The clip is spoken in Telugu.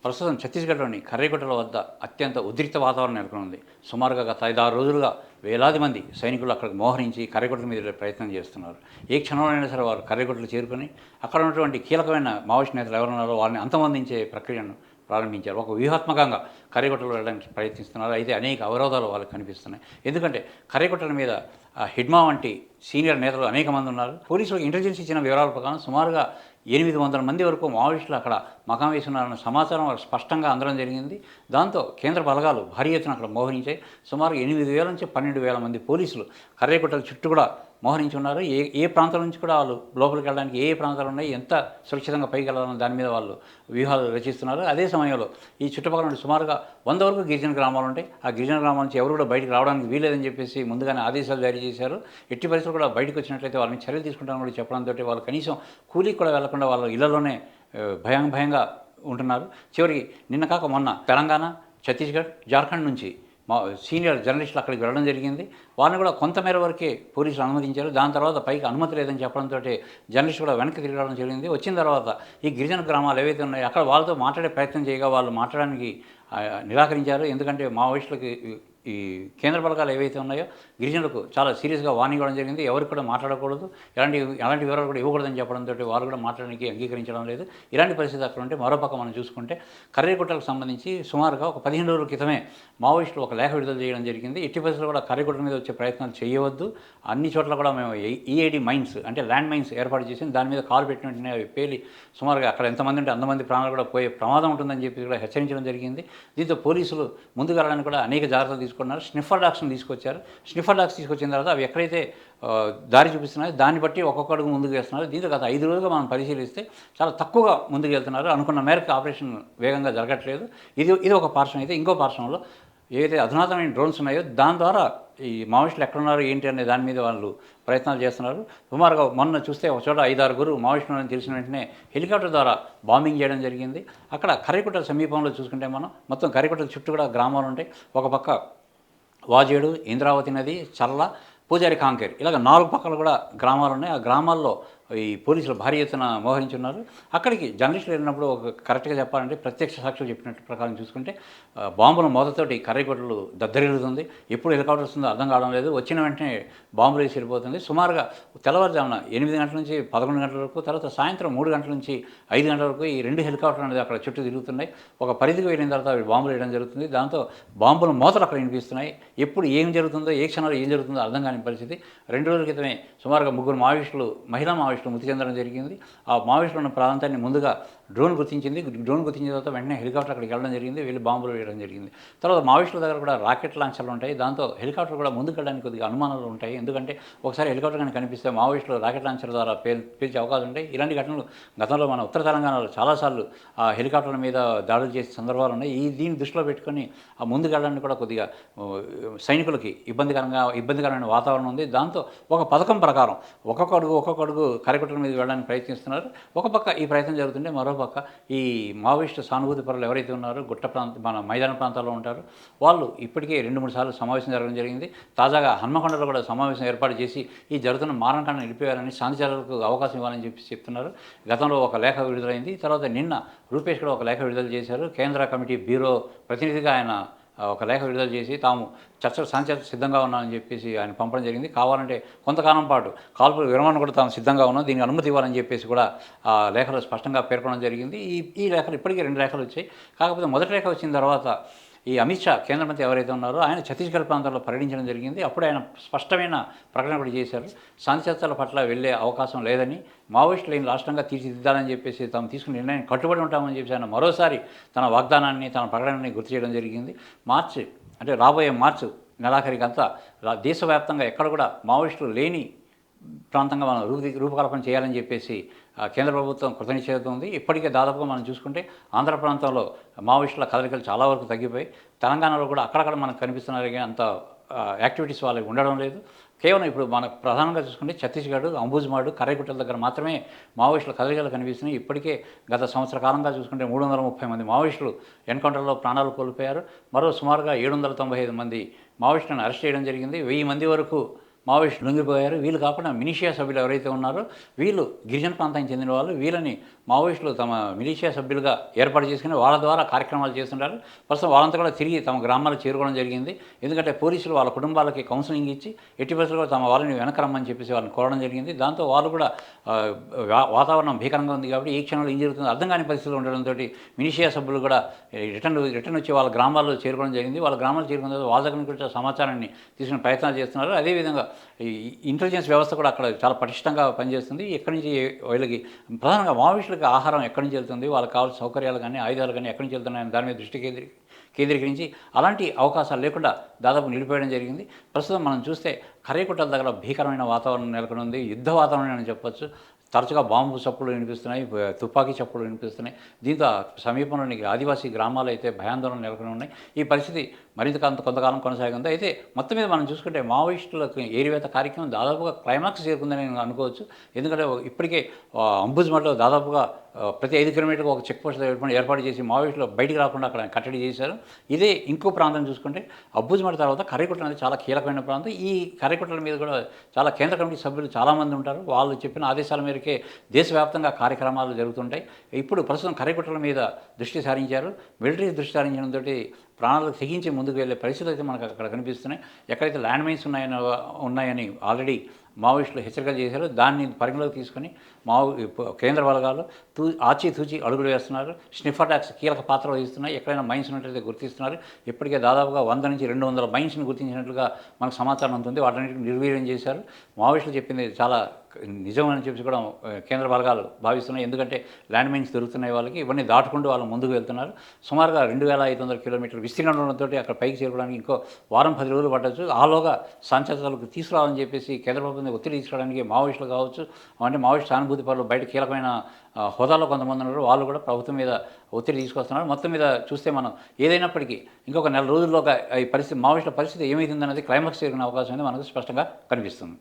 ప్రస్తుతం ఛత్తీస్గఢ్లోని కర్రేగుట్టల వద్ద అత్యంత ఉద్రిక్త వాతావరణం నెలకొంది. సుమారుగా గత 5-6 రోజులుగా వేలాది మంది సైనికులు అక్కడికి మోహరించి కర్రేగుట్టల మీద వెళ్ళే ప్రయత్నం చేస్తున్నారు. ఏ క్షణంలోనైనా సరే వారు కర్రేగుట్టలు చేరుకొని అక్కడ ఉన్నటువంటి కీలకమైన మావోయిస్ట్ నేతలు ఎవరున్నారో వారిని అంతమొందించే ప్రక్రియను ప్రారంభించారు. ఒక వ్యూహాత్మకంగా కర్రేగుట్టలు వెళ్ళడానికి ప్రయత్నిస్తున్నారు. అయితే అనేక అవరోధాలు వాళ్ళకి కనిపిస్తున్నాయి. ఎందుకంటే కర్రేగుట్టల మీద హిడ్మా వంటి సీనియర్ నేతలు అనేక మంది ఉన్నారు. పోలీసులకు ఇంటెలిజెన్స్ ఇచ్చిన వివరాల ప్రకారం సుమారుగా 800 మంది వరకు మావోయిస్టులు అక్కడ మకాం వేస్తున్నారన్న సమాచారం వారు స్పష్టంగా అందడం జరిగింది. దాంతో కేంద్ర బలగాలు భారీ ఎత్తున అక్కడ మోహరించాయి. సుమారు 8,000 నుంచి 12,000 మంది పోలీసులు కర్రేగుట్టల చుట్టూ కూడా మోహరించి ఉన్నారు. ఏ ఏ ప్రాంతం నుంచి కూడా వాళ్ళు లోపలికి వెళ్ళడానికి ఏ ప్రాంతాలు ఉన్నాయి, ఎంత సురక్షితంగా పైకి వెళ్ళాలన్న దాని మీద వాళ్ళు వ్యూహాలు రచిస్తున్నారు. అదే సమయంలో ఈ చుట్టుపక్కల నుండి సుమారుగా 100 వరకు గిరిజన గ్రామాలు ఉంటాయి. ఆ గిరిజన గ్రామాల నుంచి ఎవరు కూడా బయటికి రావడానికి వీలేదని చెప్పేసి ముందుగానే ఆదేశాలు జారీ చేశారు. ఎట్టి పరిస్థితులు కూడా బయటకు వచ్చినట్లయితే వాళ్ళని చర్యలు తీసుకుంటామని కూడా చెప్పడంతో వాళ్ళు కనీసం కూలీకి కూడా వెళ్లకుండా వాళ్ళ ఇళ్లలోనే భయంగా ఉంటున్నారు. చివరికి నిన్న కాక మొన్న తెలంగాణ, ఛత్తీస్గఢ్, జార్ఖండ్ నుంచి మా సీనియర్ జర్నలిస్టులు అక్కడికి వెళ్ళడం జరిగింది. వాళ్ళని కూడా కొంతమేర వరకే పోలీసులు అనుమతించారు. దాని తర్వాత పైకి అనుమతి లేదని చెప్పడంతో జర్నలిస్టులు కూడా వెనక్కి తిరగడం జరిగింది. వచ్చిన తర్వాత ఈ గిరిజన గ్రామాలు ఏవైతే ఉన్నాయో అక్కడ వాళ్ళతో మాట్లాడే ప్రయత్నం చేయగా వాళ్ళు మాట్లాడడానికి నిరాకరించారు. ఎందుకంటే మావోయిస్టులకి ఈ కేంద్ర బలగాలు ఏవైతే ఉన్నాయో గిరిజనులకు చాలా సీరియస్గా వార్నింగ్ ఇవ్వడం జరిగింది. ఎవరికి కూడా మాట్లాడకూడదు, ఎలాంటి వివరాలు కూడా ఇవ్వకూడదని చెప్పడంతో వాళ్ళు కూడా మాట్లాడడానికి అంగీకరించడం లేదు. ఇలాంటి పరిస్థితి అక్కడ ఉంటే మరోపక్క మనం చూసుకుంటే కర్రేగుట్టలకు సంబంధించి సుమారుగా ఒక 15 రోజుల క్రితమే మావోయిస్టులు ఒక లేఖ విడుదల చేయడం జరిగింది. ఎట్టి పరిస్థితుల్లో కూడా కర్రేగుట్టల మీద వచ్చే ప్రయత్నాలు చేయవద్దు, అన్ని చోట్ల కూడా మేము ఈఏడి మైన్స్ అంటే ల్యాండ్ మైన్స్ ఏర్పాటు చేసి దాని మీద కాలు పెట్టిన వెంటనే అవి పేలి సుమారుగా అక్కడ ఎంతమంది ఉంటే అంతమంది ప్రాణాలు కూడా పోయే ప్రమాదం ఉంటుందని చెప్పి కూడా హెచ్చరించడం జరిగింది. దీంతో పోలీసులు ముందుకు వెళ్ళడానికి కూడా అనేక జాగ్రత్తలు తీసుకున్నారు. స్నిఫర్ డాగ్స్ని తీసుకొచ్చారు. స్నిఫర్ డాగ్స్ తీసుకొచ్చిన తర్వాత అవి ఎక్కడైతే దారి చూపిస్తున్నాయో దాన్ని బట్టి ఒక్కొక్క అడుగు ముందుకు వేస్తున్నారు. దీంతో గత 5 రోజులుగా మనం పరిశీలిస్తే చాలా తక్కువగా ముందుకు వెళ్తున్నారు. అనుకున్న మేరకు ఆపరేషన్ వేగంగా జరగట్లేదు. ఇది ఒక పార్శ్వం. అయితే ఇంకో పార్శ్వంలో ఏదైతే అధునాతనమైన డ్రోన్స్ ఉన్నాయో దాని ద్వారా ఈ మావోయిస్టులు ఎక్కడున్నారు ఏంటి అనే దాని మీద వాళ్ళు ప్రయత్నాలు చేస్తున్నారు. సుమారుగా మొన్న చూస్తే ఒక చోట 5-6 మావోయిస్టులు తెలిసిన వెంటనే హెలికాప్టర్ ద్వారా బాంబింగ్ చేయడం జరిగింది. అక్కడ కర్రేగుట్టల సమీపంలో చూసుకుంటే మనం మొత్తం కర్రేగుట్టల చుట్టూ కూడా గ్రామాలు ఉంటాయి. ఒక పక్క వాజేడు, ఇంద్రావతి నది, చర్ల, పూజారి కాంకేర్ ఇలాగ 4 పక్కలు కూడా గ్రామాలు ఉన్నాయి. ఆ గ్రామాల్లో ఈ పోలీసులు భారీ ఎత్తున మోహరించున్నారు. అక్కడికి జర్నలిస్టులు వెళ్ళినప్పుడు ఒక కరెక్ట్గా చెప్పాలంటే ప్రత్యక్ష సాక్షులు చెప్పినట్టు ప్రకారం చూసుకుంటే బాంబుల మోతతోటి కర్రేగుట్టలు దద్దరిల్లుతుంది. ఎప్పుడు హెలికాప్టర్ వస్తుందో అర్థం కావడం లేదు. వచ్చిన వెంటనే బాంబులు వేసి వెళ్ళిపోతుంది. సుమారుగా తెల్లవారుజామున 8 గంటల నుంచి 11 గంటల వరకు, తర్వాత సాయంత్రం 3 గంటల నుంచి 5 గంటల వరకు ఈ 2 హెలికాప్టర్లు అనేది అక్కడ చుట్టూ తిరుగుతున్నాయి. ఒక పరిధికి వెళ్ళిన తర్వాత అవి బాంబులు వేయడం జరుగుతుంది. దాంతో బాంబుల మోతలు అక్కడ వినిపిస్తున్నాయి. ఎప్పుడు ఏం జరుగుతుందో, ఏ క్షణాలు ఏం జరుగుతుందో అర్థం కాని పరిస్థితి. 2 రోజుల క్రితమే సుమారుగా 3 మావోయిస్టులు, మహిళా మావోయిస్టులు మృతి చెందడం జరిగింది. ఆ మావోయిస్టులు ఉన్న ప్రాంతాన్ని ముందుగా డ్రోన్ గుర్తించింది. డ్రోన్ గుర్తించిన తర్వాత వెంటనే హెలికాప్టర్ అక్కడికి వెళ్ళడం జరిగింది. వెళ్ళి బాంబులు వేయడం జరిగింది. తర్వాత మావోయిస్టుల దగ్గర కూడా రాకెట్ లాంచర్లు ఉంటాయి. దాంతో హెలికాప్టర్ కూడా ముందుకు వెళ్ళడానికి కొద్దిగా అనుమానాలు ఉంటాయి. ఎందుకంటే ఒకసారి హెలికాప్టర్ కానీ కనిపిస్తే మావోయిస్టులు రాకెట్ లాంచర్ ద్వారా పేల్చే అవకాశం ఉంటాయి. ఇలాంటి ఘటనలు గతంలో మన ఉత్తర తెలంగాణలో చాలాసార్లు ఆ హెలికాప్టర్ల మీద దాడులు చేసే సందర్భాలు ఉన్నాయి. దీన్ని దృష్టిలో పెట్టుకొని ఆ ముందుకు వెళ్ళడానికి కూడా కొద్దిగా సైనికులకి ఇబ్బందికరమైన వాతావరణం ఉంది. దాంతో ఒక పథకం ప్రకారం ఒక్కొక్క అడుగు కర్రేగుట్టల మీద వెళ్ళడానికి ప్రయత్నిస్తున్నారు. ఒక పక్క ఈ ప్రయత్నం జరుగుతుంటే మరోపక్క ఈ మావోయిస్టు సానుభూతి పరులు ఎవరైతే ఉన్నారో మన మైదాన ప్రాంతాల్లో ఉంటారు వాళ్ళు ఇప్పటికే 2-3 సార్లు సమావేశం జరగడం జరిగింది. తాజాగా హన్మకొండలో కూడా సమావేశం ఏర్పాటు చేసి ఈ జరుగుతున్న మారణకాండ నిలిపేయాలని, శాంతి చర్యలకు అవకాశం ఇవ్వాలని చెప్తున్నారు. గతంలో ఒక లేఖ విడుదలైంది. తర్వాత నిన్న రూపేష్ కూడా ఒక లేఖ విడుదల చేశారు. కేంద్ర కమిటీ బ్యూరో ప్రతినిధిగా ఆయన ఒక లేఖ విడుదల చేసి తాము శాంతి సిద్ధంగా ఉన్నామని చెప్పేసి ఆయన పంపడం జరిగింది. కావాలంటే కొంతకాలం పాటు కాల్పుల విరమణ కూడా తాము సిద్ధంగా ఉన్నాం, దీనికి అనుమతి ఇవ్వాలని చెప్పేసి కూడా ఆ లేఖలో స్పష్టంగా పేర్కొనడం జరిగింది. ఈ లేఖలు ఇప్పటికీ 2 లేఖలు వచ్చాయి. కాకపోతే మొదటి లేఖ వచ్చిన తర్వాత ఈ అమిత్ షా కేంద్ర మంత్రి ఎవరైతే ఉన్నారో ఆయన ఛత్తీస్గఢ్ ప్రాంతాల్లో పర్యటించడం జరిగింది. అప్పుడు ఆయన స్పష్టమైన ప్రకటన కూడా చేశారు. శాంతి చర్చల పట్ల వెళ్ళే అవకాశం లేదని, మావోయిస్టులు లేని రాష్ట్రంగా తీర్చిదిద్దాలని చెప్పేసి తాము తీసుకున్న నిర్ణయాన్ని కట్టుబడి ఉంటామని చెప్పేసి ఆయన మరోసారి తన వాగ్దానాన్ని, తన ప్రకటనని గుర్తు చేయడం జరిగింది. రాబోయే మార్చి నెలాఖరికంతా దేశవ్యాప్తంగా ఎక్కడ కూడా మావోయిస్టులు లేని ప్రాంతంగా మనం రూపకల్పన చేయాలని చెప్పేసి కేంద్ర ప్రభుత్వం కృతనిశ్చయంతో ఉంది. ఇప్పటికే దాదాపుగా మనం చూసుకుంటే ఆంధ్ర ప్రాంతంలో మావోయిస్టుల కదలికలు చాలా వరకు తగ్గిపోయి, తెలంగాణలో కూడా అక్కడక్కడ మనకు కనిపిస్తున్నారు కానీ అంత యాక్టివిటీస్ వాళ్ళకి ఉండడం లేదు. కేవలం ఇప్పుడు మనకు ప్రధానంగా చూసుకుంటే ఛత్తీస్గఢ్, అంబుజ్మాడు, కర్రేగుట్టల దగ్గర మాత్రమే మావోయిస్టుల కదలికలు కనిపిస్తున్నాయి. ఇప్పటికే గత సంవత్సర కాలంగా చూసుకుంటే 330 మంది మావోయిస్టులు ఎన్కౌంటర్లో ప్రాణాలు కోల్పోయారు. మరో సుమారుగా 795 మంది మావోయిస్టులను అరెస్ట్ చేయడం జరిగింది. 1000 మంది వరకు మావోయిస్టులు లొంగిపోయారు. వీళ్ళు కాకుండా మిలిషియా సభ్యులు ఎవరైతే ఉన్నారో వీళ్ళు గిరిజన ప్రాంతానికి చెందిన వాళ్ళు. వీళ్ళని మావోయిస్టులు తమ మిలిషియా సభ్యులుగా ఏర్పాటు చేసుకుని వాళ్ళ ద్వారా కార్యక్రమాలు చేస్తుంటారు. ప్రస్తుతం వాళ్ళంతా కూడా తిరిగి తమ గ్రామాలకు చేరుకోవడం జరిగింది. ఎందుకంటే పోలీసులు వాళ్ళ కుటుంబాలకి కౌన్సిలింగ్ ఇచ్చి ఎట్టి పరిస్థితుల్లో తమ వాళ్ళని వెనక రమ్మని చెప్పేసి వాళ్ళని కోరడం జరిగింది. దాంతో వాళ్ళు కూడా వాతావరణం భీకరంగా ఉంది కాబట్టి ఏ క్షణంలో ఏం జరుగుతుందో అర్థం కాని పరిస్థితులు ఉండడంతో మిలిషియా సభ్యులు కూడా రిటర్న్ వచ్చి వాళ్ళ గ్రామాల్లో చేరుకోవడం జరిగింది. వాళ్ళ గ్రామాలు చేరుకున్న తర్వాత వాళ్ళ దగ్గర నుంచి సమాచారాన్ని తీసుకునే ప్రయత్నాలు చేస్తున్నారు. అదేవిధంగా ఈ ఇంటెలిజెన్స్ వ్యవస్థ కూడా అక్కడ చాలా పటిష్టంగా పనిచేస్తుంది. ఎక్కడి నుంచి వీళ్ళకి ప్రధానంగా మావోయిస్టులకి ఆహారం ఎక్కడి నుంచి వెళ్తుంది, వాళ్ళకి కావాల్సిన సౌకర్యాలు కానీ ఆయుధాలు కానీ ఎక్కడి నుంచి వెళ్తున్నాయని దాని మీద దృష్టి కేంద్రీకరించి అలాంటి అవకాశాలు లేకుండా దాదాపు నిలిపేయడం జరిగింది. ప్రస్తుతం మనం చూస్తే కర్రీకుట్టల దగ్గర భీకరమైన వాతావరణం నెలకొని ఉంది. యుద్ధ వాతావరణం అని చెప్పొచ్చు. తరచుగా బాంబు చప్పులు వినిపిస్తున్నాయి, తుపాకీ చప్పులు వినిపిస్తున్నాయి. దీంతో సమీపంలోని ఆదివాసీ గ్రామాలు అయితే భయాందోళన నెలకొని ఉన్నాయి. ఈ పరిస్థితి మరింత కొంతకాలం కొనసాగింది. అయితే మొత్తం మీద మనం చూసుకుంటే మావోయిస్టులకు ఏరివేత కార్యక్రమం దాదాపుగా క్లైమాక్స్ చేరుకుందని నేను అనుకోవచ్చు. ఎందుకంటే ఇప్పటికే అంబుజ్మట్లో దాదాపుగా ప్రతి 5 కిలోమీటర్లకు ఒక చెక్ పోస్ట్ ఏర్పాటు చేసి మావోయిస్టులు బయటికి రాకుండా అక్కడ కట్టడి చేశారు. ఇదే ఇంకో ప్రాంతం చూసుకుంటే అంబుజ్మఠ తర్వాత కర్రీకుట్ట అనేది చాలా కీలకమైన ప్రాంతం. ఈ కర్రీకుట్టల మీద కూడా చాలా కేంద్ర కమిటీ సభ్యులు చాలామంది ఉంటారు. వాళ్ళు చెప్పిన ఆదేశాల మేరకే దేశవ్యాప్తంగా కార్యక్రమాలు జరుగుతుంటాయి. ఇప్పుడు ప్రస్తుతం కర్రీకుట్టల మీద దృష్టి సారించారు. మిలిటరీ దృష్టి సారించడంతో ప్రాణాలకు తెగించి ముందుకు వెళ్ళే పరిస్థితులు అయితే మనకు అక్కడ కనిపిస్తున్నాయి. ఎక్కడైతే ల్యాండ్ మైన్స్ ఉన్నాయని ఆల్రెడీ మావోయిస్టులు హెచ్చరికలు చేశారు. దాన్ని పరిగణలోకి తీసుకొని కేంద్ర బలగాలు ఆచితూచి అడుగులు వేస్తున్నారు. స్నిఫ్ అటాక్స్ కీలక పాత్ర వహిస్తున్నాయి. ఎక్కడైనా మైన్స్ ఉన్నట్లయితే గుర్తిస్తున్నారు. ఇప్పటికే దాదాపుగా 100 నుంచి 200 మైన్స్ని గుర్తించినట్లుగా మనకు సమాచారం ఉంటుంది. వాటన్నిటిని నిర్వీర్యం చేశారు. మావోయిస్టులు చెప్పింది చాలా నిజం అని చెప్పి కూడా కేంద్ర బలగాలు భావిస్తున్నాయి. ఎందుకంటే ల్యాండ్ మైన్స్ దొరుకుతున్నాయి వాళ్ళకి. ఇవన్నీ దాటుకుంటూ వాళ్ళు ముందుకు వెళ్తున్నారు. సుమారుగా 2500 కిలోమీటర్ల విస్తీర్ణంతో అక్కడ పైకి చేరుకోవడానికి ఇంకో వారం 10 రోజులు పట్టవచ్చు. ఆలోగా సంచలనాలకు తీసుకురావాలని చెప్పేసి కేంద్ర ప్రభుత్వం ఒత్తిడి తీసుకురావడానికి మావోయిస్టులు కావచ్చు, అంటే మావోయిస్ట్ సానుభూతి పరులు బయట కీలకమైన హోదాలో కొంతమంది ఉన్నారు. వాళ్ళు కూడా ప్రభుత్వం మీద ఒత్తిడి తీసుకొస్తున్నారు. మొత్తం మీద చూస్తే మనం ఏదైనప్పటికీ ఇంకొక నెల రోజుల్లోగా ఈ పరిస్థితి మావోయిస్టుల పరిస్థితి ఏమైతుందనేది క్లైమాక్స్ చేరుకునే అవకాశం అనేది మనకు స్పష్టంగా కనిపిస్తుంది.